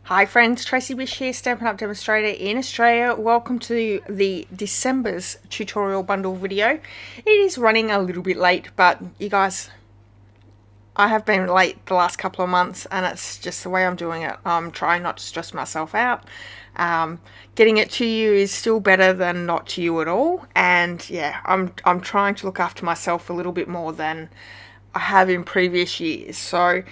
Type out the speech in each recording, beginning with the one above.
Hi friends, Tracy.bish here, Stampin' Up! Demonstrator in Australia. Welcome to the December's tutorial bundle video. It is running a little bit late, but you guys, I have been late the last couple of months and it's just the way I'm doing it. I'm trying not to stress myself out. Getting it to you is still better than not to you at all. And yeah, I'm trying to look after myself a little bit more than I have in previous years. So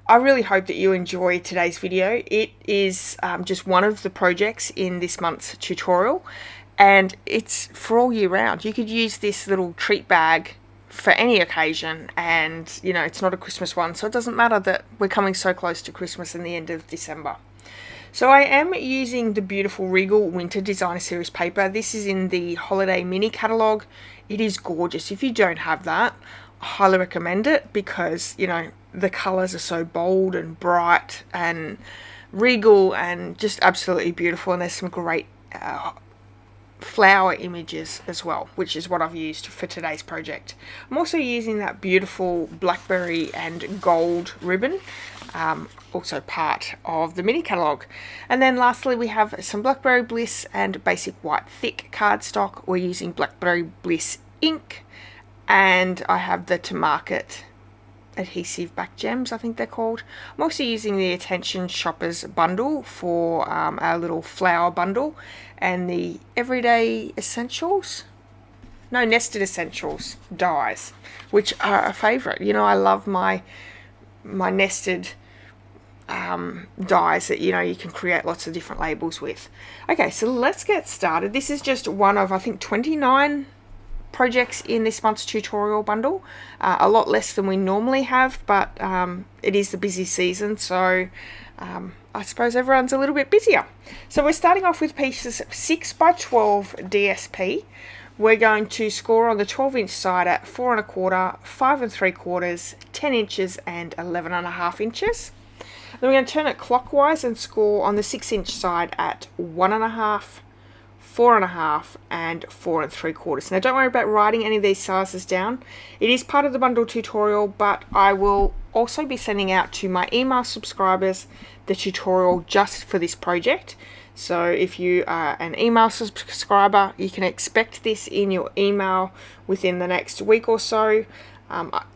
I really hope that you enjoy today's video. It is just one of the projects in this month's tutorial, and it's for all year round. You could use this little treat bag for any occasion, and you know, it's not a Christmas one, so it doesn't matter that we're coming so close to Christmas in the end of December. So I am using the beautiful Regal Winter Designer Series paper. This is in the Holiday Mini Catalogue. It is gorgeous. If you don't have that, I highly recommend it because, you know, the colours are so bold and bright and regal and just absolutely beautiful, and there's some great flower images as well, which is what I've used for today's project. I'm also using that beautiful blackberry and gold ribbon, also part of the mini catalogue. And then lastly, we have some Blackberry Bliss and basic white thick cardstock. We're using Blackberry Bliss ink, and I have the To Market adhesive back gems, I think they're called. I'm also using the Attention Shoppers bundle for our little flower bundle, and the Everyday Essentials, no, Nested Essentials dies, which are a favourite. You know, I love my nested dies that, you know, you can create lots of different labels with. Okay, so let's get started. This is just one of, I think, 29 projects in this month's tutorial bundle. A lot less than we normally have, but it is the busy season, so I suppose everyone's a little bit busier. So we're starting off with pieces 6x12 DSP. We're going to score on the 12-inch side at 4 1/4, 5 3/4, 10 inches and 11 1/2 inches. Then we're going to turn it clockwise and score on the 6-inch side at 1 1/2, 4 1/2 and 4 3/4. Now don't worry about writing any of these sizes down. It is part of the bundle tutorial, but I will also be sending out to my email subscribers the tutorial just for this project. So if you are an email subscriber, you can expect this in your email within the next week or so.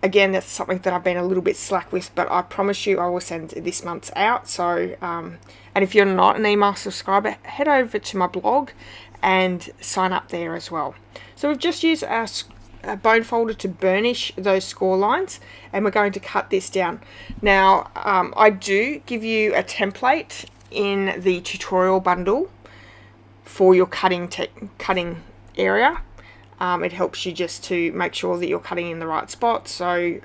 Again, that's something that I've been a little bit slack with, but I promise you I will send this month's out. So and if you're not an email subscriber, head over to my blog and sign up there as well. So we've just used our bone folder to burnish those score lines, and we're going to cut this down. Now I do give you a template in the tutorial bundle for your cutting area. It helps you just to make sure that you're cutting in the right spot. So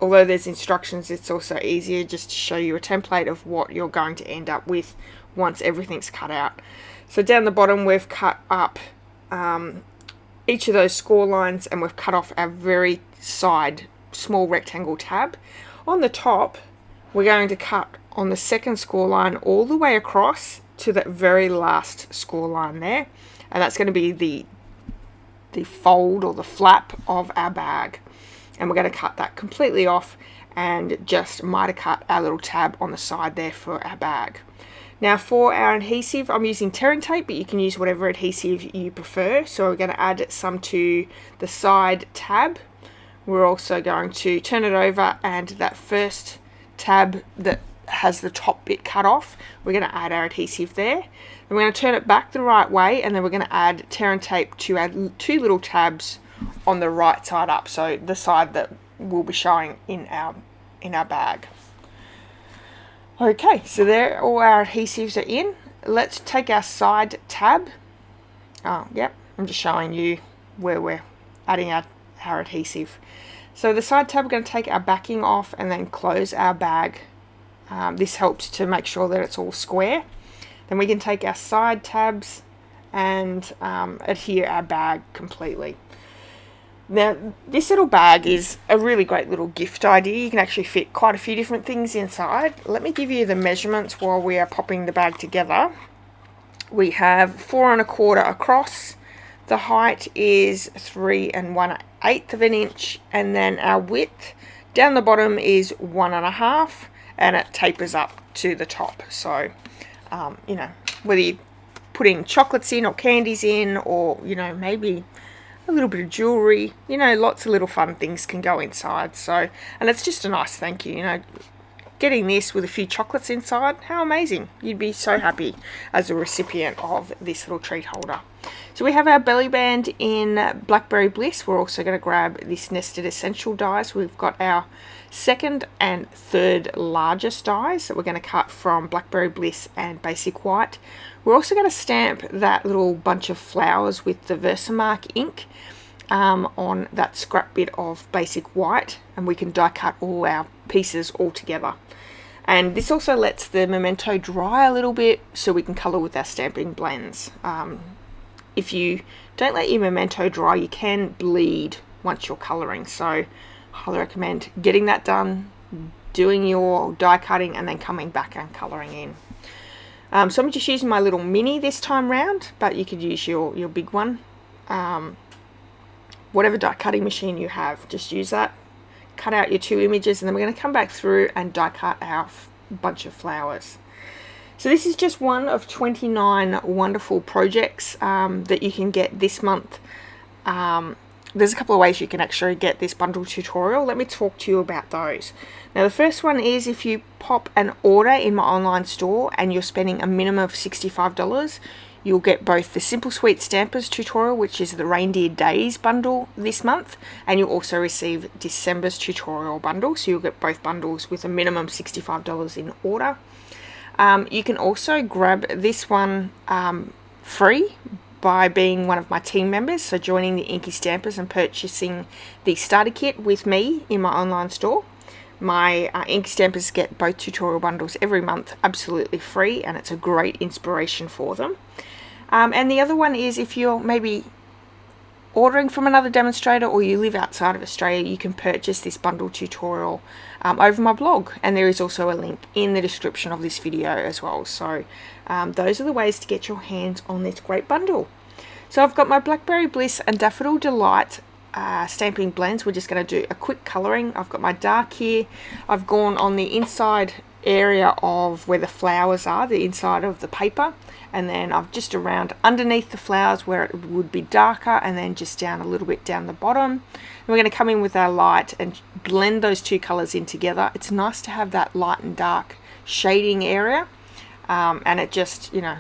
although there's instructions, it's also easier just to show you a template of what you're going to end up with once everything's cut out. So down the bottom we've cut up each of those score lines, and we've cut off our very side small rectangle tab. On the top we're going to cut on the second score line all the way across to that very last score line there, and that's going to be the fold or the flap of our bag, and we're going to cut that completely off and just miter cut our little tab on the side there for our bag. Now for our adhesive, I'm using tearing tape, but you can use whatever adhesive you prefer. So we're going to add some to the side tab. We're also going to turn it over, and that first tab that has the top bit cut off, we're going to add our adhesive there. And we're going to turn it back the right way, and then we're going to add tearing tape to add two little tabs on the right side up, so the side that will be showing in our bag. Okay, so there, all our adhesives are in. Let's take our side tab. Yep, I'm just showing you where we're adding our adhesive. So the side tab, we're going to take our backing off and then close our bag. This helps to make sure that it's all square. Then we can take our side tabs and adhere our bag completely. Now this little bag is a really great little gift idea. You can actually fit quite a few different things inside. Let me give you the measurements while we are popping the bag together. We have 4 1/4 across. The height is 3 1/8 of an inch, and then our width down the bottom is 1 1/2, and it tapers up to the top. So, you know, whether you're putting chocolates in or candies in, or, you know, maybe a little bit of jewelry, you know, lots of little fun things can go inside. So, and it's just a nice thank you, you know, getting this with a few chocolates inside, how amazing. You'd be so happy as a recipient of this little treat holder. So we have our belly band in Blackberry Bliss. We're also going to grab this nested essential dies. We've got our second and third largest dies that we're going to cut from Blackberry Bliss and Basic White. We're also going to stamp that little bunch of flowers with the Versamark ink on that scrap bit of Basic White, and we can die cut all our pieces all together. And this also lets the memento dry a little bit so we can colour with our stamping blends. If you don't let your memento dry, you can bleed once you're colouring. So I highly recommend getting that done, doing your die cutting, and then coming back and colouring in. So I'm just using my little mini this time round, but you could use your big one. Whatever die cutting machine you have, just use that. Cut out your two images, and then we're going to come back through and die cut our bunch of flowers. So this is just one of 29 wonderful projects that you can get this month. There's a couple of ways you can actually get this bundle tutorial. Let me talk to you about those. Now the first one is if you pop an order in my online store and you're spending a minimum of $65, you'll get both the Simple Sweet Stampers tutorial, which is the Reindeer Days bundle this month, and you'll also receive December's tutorial bundle. So you'll get both bundles with a minimum $65 in order. You can also grab this one free by being one of my team members, so joining the INKY Stampers and purchasing the starter kit with me in my online store. My INKY Stampers get both tutorial bundles every month absolutely free, and it's a great inspiration for them. And the other one is if you're maybe ordering from another demonstrator or you live outside of Australia, you can purchase this bundle tutorial over my blog, and there is also a link in the description of this video as well. So those are the ways to get your hands on this great bundle. So I've got my Blackberry Bliss and Daffodil Delight stamping blends. We're just going to do a quick colouring. I've got my dark here. I've gone on the inside area of where the flowers are, the inside of the paper, and then I've just around underneath the flowers where it would be darker, and then just down a little bit down the bottom. And we're going to come in with our light and blend those two colours in together. It's nice to have that light and dark shading area, and it just, you know,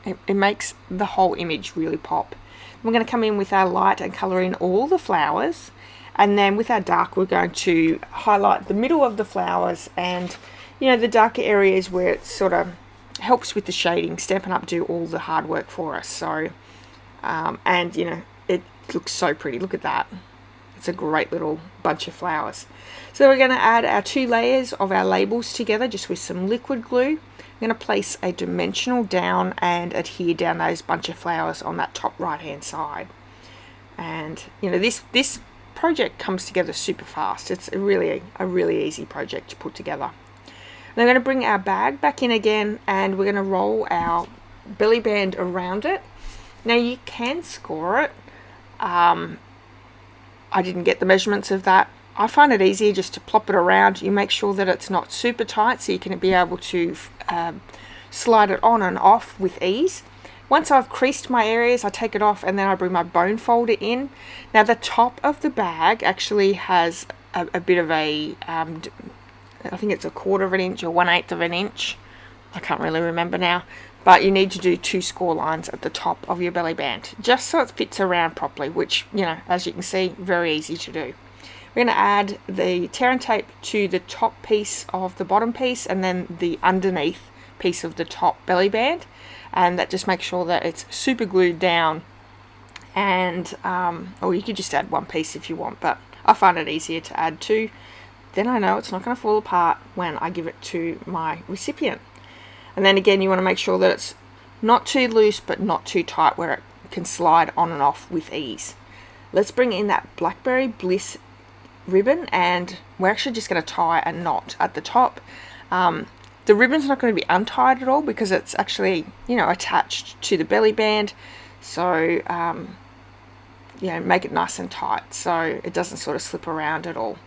it makes the whole image really pop. We're going to come in with our light and colour in all the flowers, and then with our dark we're going to highlight the middle of the flowers and, you know, the darker areas where it sort of helps with the shading. Stampin' Up! Do all the hard work for us. So and, you know, it looks so pretty. Look at that. It's a great little bunch of flowers. So we're going to add our two layers of our labels together just with some liquid glue. I'm going to place a dimensional down and adhere down those bunch of flowers on that top right hand side. And, you know, this project comes together super fast. It's a really easy project to put together. And I'm going to bring our bag back in again, and we're going to roll our belly band around it. Now you can score it. I didn't get the measurements of that. I find it easier just to plop it around. You make sure that it's not super tight so you can be able to slide it on and off with ease. Once I've creased my areas, I take it off and then I bring my bone folder in. Now the top of the bag actually has a bit of a, I think it's 1/4 of an inch or 1/8 of an inch. I can't really remember now. But you need to do 2 score lines at the top of your belly band, just so it fits around properly, which, you know, as you can see, very easy to do. We're going to add the tear and tape to the top piece of the bottom piece and then the underneath piece of the top belly band, and that just makes sure that it's super glued down. And or you could just add one piece if you want, but I find it easier to add 2. Then I know it's not going to fall apart when I give it to my recipient. And then again, you want to make sure that it's not too loose but not too tight, where it can slide on and off with ease. Let's bring in that Blackberry Bliss ribbon, and we're actually just going to tie a knot at the top. The ribbon's not going to be untied at all because it's actually, you know, attached to the belly band. So, you know, make it nice and tight so it doesn't sort of slip around at all.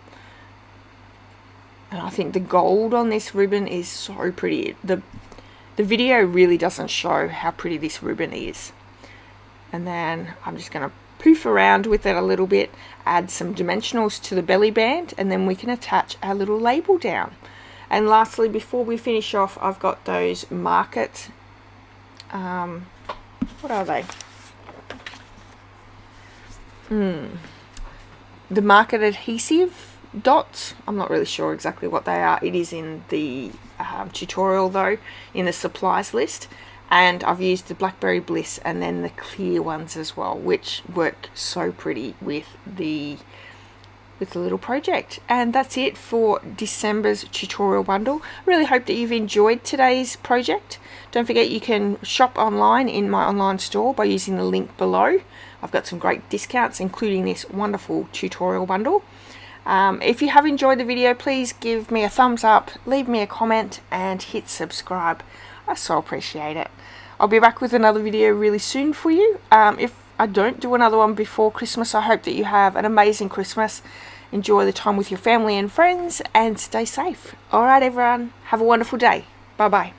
And I think the gold on this ribbon is so pretty. The video really doesn't show how pretty this ribbon is. And then I'm just going to poof around with it a little bit, add some dimensionals to the belly band, and then we can attach our little label down. And lastly, before we finish off, I've got those market, what are they? The market adhesive dots. I'm not really sure exactly what they are. It is in the tutorial though, in the supplies list. And I've used the Blackberry Bliss and then the clear ones as well, which work so pretty with the little project. And that's it for December's tutorial bundle. I really hope that you've enjoyed today's project. Don't forget you can shop online in my online store by using the link below. I've got some great discounts, including this wonderful tutorial bundle. If you have enjoyed the video, please give me a thumbs up, leave me a comment, and hit subscribe. I so appreciate it. I'll be back with another video really soon for you. If I don't do another one before Christmas, I hope that you have an amazing Christmas. Enjoy the time with your family and friends, and stay safe. Alright everyone, have a wonderful day. Bye bye.